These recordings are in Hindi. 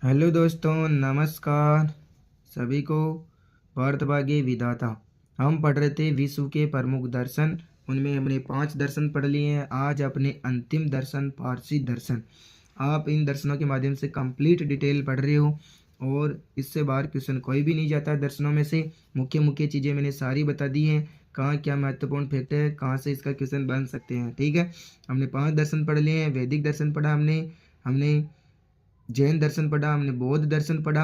हेलो दोस्तों, नमस्कार सभी को। भारतभाग्य विधाता, हम पढ़ रहे थे विश्व के प्रमुख दर्शन। उनमें हमने 5 दर्शन पढ़ लिए हैं। आज अपने अंतिम दर्शन पारसी दर्शन। आप इन दर्शनों के माध्यम से कंप्लीट डिटेल पढ़ रहे हो और इससे बाहर क्वेश्चन कोई भी नहीं जाता है। दर्शनों में से मुख्य मुख्य चीज़ें मैंने सारी बता दी हैं, कहाँ क्या महत्वपूर्ण फैक्ट है, कहाँ से इसका क्वेश्चन बन सकते हैं। ठीक है, हमने 5 दर्शन पढ़ लिए हैं। वैदिक दर्शन पढ़ा हमने हमने जैन दर्शन पढ़ा, हमने बौद्ध दर्शन पढ़ा,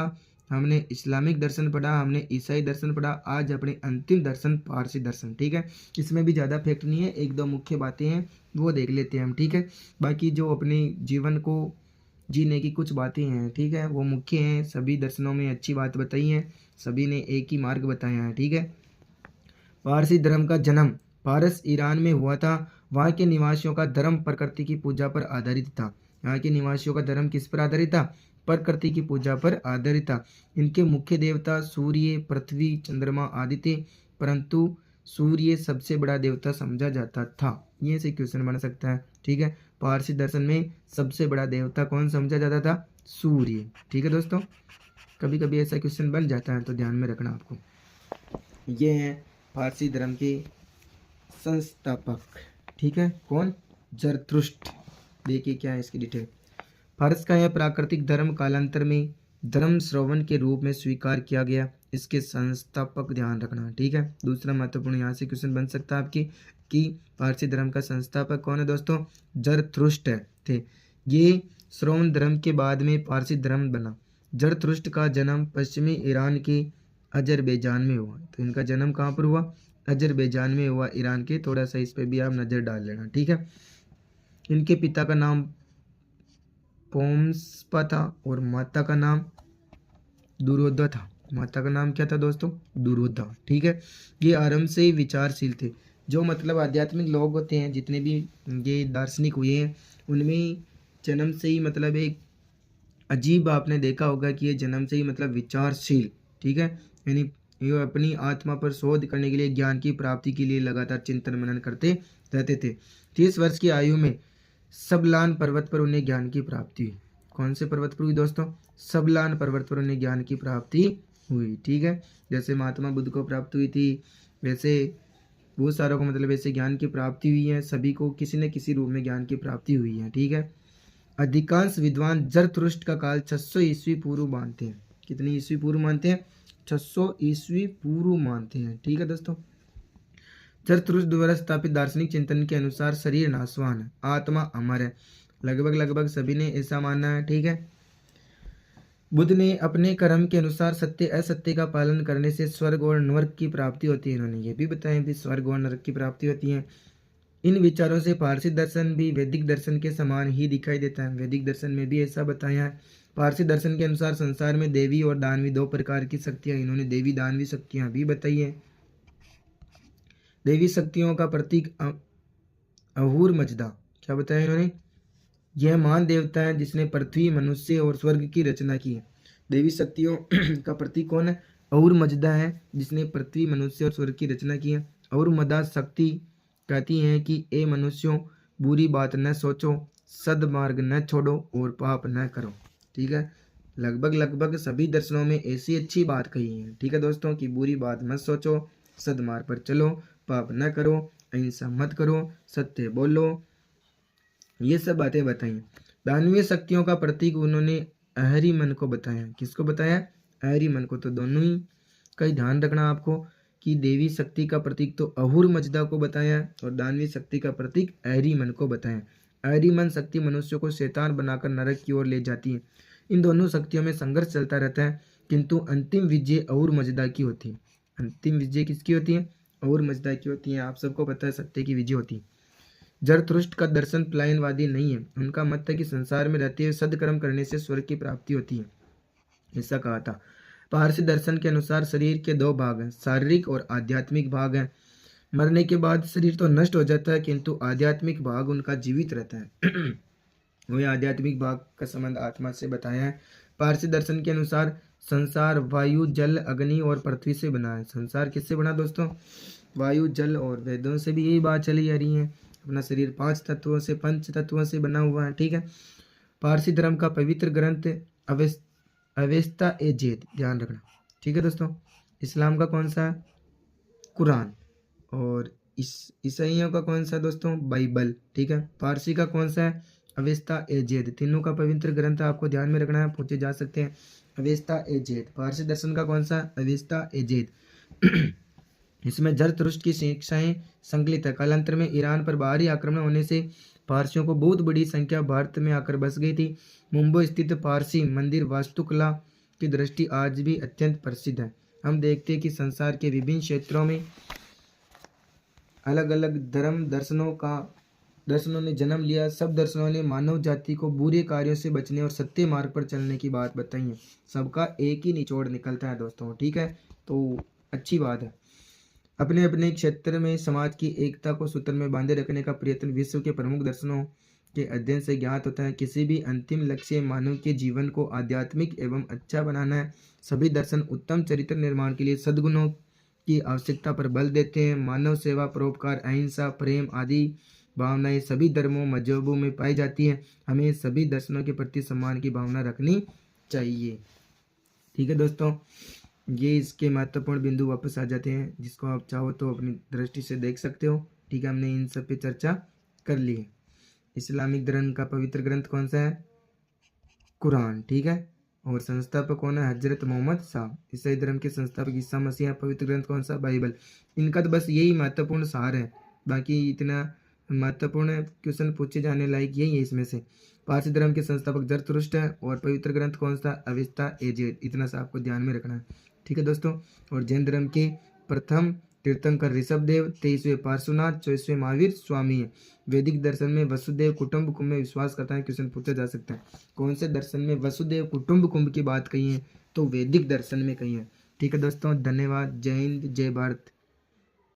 हमने इस्लामिक दर्शन पढ़ा, हमने ईसाई दर्शन पढ़ा। आज अपने अंतिम दर्शन पारसी दर्शन। ठीक है, इसमें भी ज़्यादा फैक्ट नहीं है, एक दो मुख्य बातें हैं वो देख लेते हैं हम। ठीक है, बाकी जो अपने जीवन को जीने की कुछ बातें हैं, ठीक है, वो मुख्य हैं। सभी दर्शनों में अच्छी बात बताई है, सभी ने एक ही मार्ग बताया है। ठीक है, पारसी धर्म का जन्म पारस ईरान में हुआ था। वहाँ के निवासियों का धर्म प्रकृति की पूजा पर आधारित था। यहाँ के निवासियों का धर्म किस पर आधारित था? प्रकृति की पूजा पर आधारित था। इनके मुख्य देवता सूर्य, पृथ्वी, चंद्रमा आदि थे, परंतु सूर्य सबसे बड़ा देवता समझा जाता था। ये से क्वेश्चन बन सकता है। ठीक है, पारसी दर्शन में सबसे बड़ा देवता कौन समझा जाता था? सूर्य। ठीक है दोस्तों, कभी कभी ऐसा क्वेश्चन बन जाता है तो ध्यान में रखना आपको। ये हैं पारसी धर्म के संस्थापक। ठीक है, कौन? जरथुष्ट्र। देखिए क्या है इसकी डिटेल। फारस का यह प्राकृतिक धर्म कालांतर में धर्म श्रवण के रूप में स्वीकार किया गया। इसके संस्थापक ध्यान रखना। ठीक है, दूसरा महत्वपूर्ण यहाँ से क्वेश्चन बन सकता है आपकी कि पारसी धर्म का संस्थापक कौन है दोस्तों? जरथुष्ट्र थे। ये श्रवण धर्म के बाद में पारसी धर्म बना। जरथुष्ट्र का जन्म पश्चिमी ईरान के अजरबैजान में हुआ। तो इनका जन्म कहाँ पर हुआ? अजरबैजान में हुआ, ईरान के। थोड़ा सा इस पे भी आप नज़र डाल लेना। ठीक है, इनके पिता का नाम पोम्सपा था और माता का नाम दुरोधा था। माता का नाम क्या था दोस्तों? दुरोधा। ठीक है, ये आरंभ से ही विचारशील थे। जो मतलब आध्यात्मिक लोग होते हैं, जितने भी ये दार्शनिक हुए हैं, उनमें जन्म से ही मतलब एक अजीब आपने देखा होगा कि ये जन्म से ही मतलब विचारशील। ठीक है, यानी ये अपनी आत्मा पर शोध करने के लिए, ज्ञान की प्राप्ति के लिए लगातार चिंतन मनन करते रहते थे। 30 वर्ष की आयु में सबलान पर्वत पर उन्हें ज्ञान की प्राप्ति हुई। कौन से पर्वत पर हुई दोस्तों? सबलान पर्वत पर उन्हें ज्ञान की प्राप्ति हुई। ठीक है, जैसे महात्मा बुद्ध को प्राप्त हुई थी, वैसे बहुत सारों को मतलब ऐसे ज्ञान की प्राप्ति हुई है। सभी को किसी न किसी रूप में ज्ञान की प्राप्ति हुई है। ठीक है, अधिकांश विद्वान जरथुष्ट्र का काल 600 ईस्वी पूर्व मानते हैं। कितनी ईस्वी पूर्व मानते हैं? 600 ईस्वी पूर्व मानते हैं। ठीक है दोस्तों, जरथुष्ट्र द्वारा स्थापित दार्शनिक चिंतन के अनुसार शरीर नाशवान है, आत्मा अमर है। लगभग सभी ने ऐसा मानना है। ठीक है, बुद्ध ने अपने कर्म के अनुसार सत्य असत्य का पालन करने से स्वर्ग और नरक की प्राप्ति होती है। इन्होंने ये भी बताया भी स्वर्ग और नरक की प्राप्ति होती है। इन विचारों से पारसी दर्शन भी वैदिक दर्शन के समान ही दिखाई देता है। वैदिक दर्शन में भी ऐसा बताया है। पारसी दर्शन के अनुसार संसार में देवी और दानवी दो प्रकार की शक्तियां। इन्होंने देवी दानवी शक्तियां भी बताई है। देवी शक्तियों का प्रतीक अहूर मजदा। क्या बताया इन्होंने? यह महान देवता है जिसने पृथ्वी, मनुष्य और स्वर्ग की रचना की है। देवी शक्तियों का प्रतीक कौन है? अहूर मजदा है, जिसने पृथ्वी, मनुष्य और स्वर्ग की रचना की है। अहूर मदा शक्ति कहती हैं कि ए मनुष्यों, बुरी बात न सोचो, सदमार्ग न छोड़ो और पाप न करो। ठीक है, लगभग सभी दर्शनों में ऐसी अच्छी बात कही है। ठीक है दोस्तों, कि बुरी बात मत सोचो, सदमार्ग पर चलो, पाप न करो, अहिंसा मत करो, सत्य बोलो, ये सब बातें बताई। दानवीय शक्तियों का प्रतीक उन्होंने अहरी मन को बताया। किसको बताया? अहरी मन को। तो दोनों ही का ही ध्यान रखना आपको कि देवी शक्ति का प्रतीक तो अहूर मजदा को बताया और दानवीय शक्ति का प्रतीक अहरी मन को बताया। अहरी मन शक्ति मनुष्य को शैतान बनाकर नरक की ओर ले जाती है। इन दोनों शक्तियों में संघर्ष चलता रहता है, किंतु अंतिम विजय अहूर मजदा की होती है। अंतिम विजय किसकी होती है? अहूर मजदा की होती है। आप सबको पता है सत्य की विजय होती है। जरथुष्ट्र का दर्शन पलायनवादी नहीं है। उनका मत है कि संसार में रहते हुए सदकर्म करने से स्वर्ग की प्राप्ति होती है, ऐसा कहा था। पारसी दर्शन के अनुसार शरीर के दो भाग हैं, शारीरिक और आध्यात्मिक भाग हैं। मरने के बाद शरीर तो नष्ट हो जाता है, किंतु आध्यात्मिक भाग उनका जीवित रहता है। वही आध्यात्मिक भाग का संबंध आत्मा से बताया है। पारसी दर्शन के अनुसार संसार वायु, जल, अग्नि और पृथ्वी से बना है। संसार किससे बना दोस्तों? वायु, जल और वेदों से भी यही बात चली आ रही है। अपना शरीर 5 तत्वों से, पंच तत्वों से बना हुआ है। ठीक है, पारसी धर्म का पवित्र ग्रंथ अवेस्ता ए जेद, ध्यान रखना। ठीक है दोस्तों। इस्लाम का कौन सा है? कुरान। और इस ईसाइयों का कौन सा दोस्तों? बाइबल। ठीक है। पारसी का कौन सा है? अवेस्ता ए जेद। तीनों का पवित्र ग्रंथ आपको ध्यान में रखना है, पूछे जा सकते हैं। अवेस्ता ए जेद। पारसी दर्शन का कौन सा? अवेस्ता ए जेद। इसमें जरतुरुष्ट की शिक्षाएं संकलित है। कालांतर में ईरान पर बाहरी आक्रमण होने से पारसियों को बहुत बड़ी संख्या भारत में आकर बस गई थी। मुंबई स्थित पारसी मंदिर वास्तुकला की दृष्टि आज भी अत्यंत प्रसिद्ध है। हम देखते हैं कि संसार के विभिन्न क्षेत्रों में अलग अलग दर्शनों ने जन्म लिया। सब दर्शनों ने मानव जाति को बुरे कार्यों से बचने और सत्य मार्ग पर चलने की बात बताई है। सबका एक ही निचोड़ निकलता है दोस्तों। ठीक है, तो अच्छी बात है। अपने अपने क्षेत्र में समाज की एकता को सूत्र में बांधे रखने का प्रयत्न विश्व के प्रमुख दर्शनों के अध्ययन से ज्ञात होता है। किसी भी अंतिम लक्ष्य मानव के जीवन को आध्यात्मिक एवं अच्छा बनाना है। सभी दर्शन उत्तम चरित्र निर्माण के लिए सद्गुणों की आवश्यकता पर बल देते हैं। मानव सेवा, परोपकार, अहिंसा, प्रेम आदि भावनाएं सभी धर्मों मजहबों में पाई जाती हैं। हमें सभी दर्शनों के प्रति सम्मान की भावना रखनी चाहिए। ठीक है दोस्तों, ये इसके महत्वपूर्ण बिंदु वापस आ जाते हैं, जिसको आप चाहो तो अपनी दृष्टि से देख सकते हो। ठीक है, हमने इन सब पे चर्चा कर ली है। इस्लामिक धर्म का पवित्र ग्रंथ कौन सा है? कुरान। ठीक है। और संस्थापक कौन है? हजरत मोहम्मद साहब। ईसाई धर्म के संस्थापक ईसा मसीह। पवित्र ग्रंथ कौन सा? बाइबल। इनका तो बस यही महत्वपूर्ण सार है, बाकी इतना महत्वपूर्ण क्वेश्चन पूछे जाने लायक यही है इसमें से। पारसी धर्म के संस्थापक जरतुरुष्ट है। और पवित्र ग्रंथ कौन सा? अवेस्ता ए जेद। इतना सा आपको ध्यान में रखना है। ठीक है दोस्तों। और जैन धर्म के प्रथम तीर्थंकर ऋषभदेव, 23वें पार्श्वनाथ, 24वें महावीर स्वामी है। वैदिक दर्शन में वसुदेव कुटुंबकम में विश्वास करता है। क्वेश्चन पूछा जा सकता है, कौन से दर्शन में वसुदेव कुटुंबकम की बात कही है? तो वैदिक दर्शन में कही है। ठीक है दोस्तों, धन्यवाद। जय हिंद, जय भारत।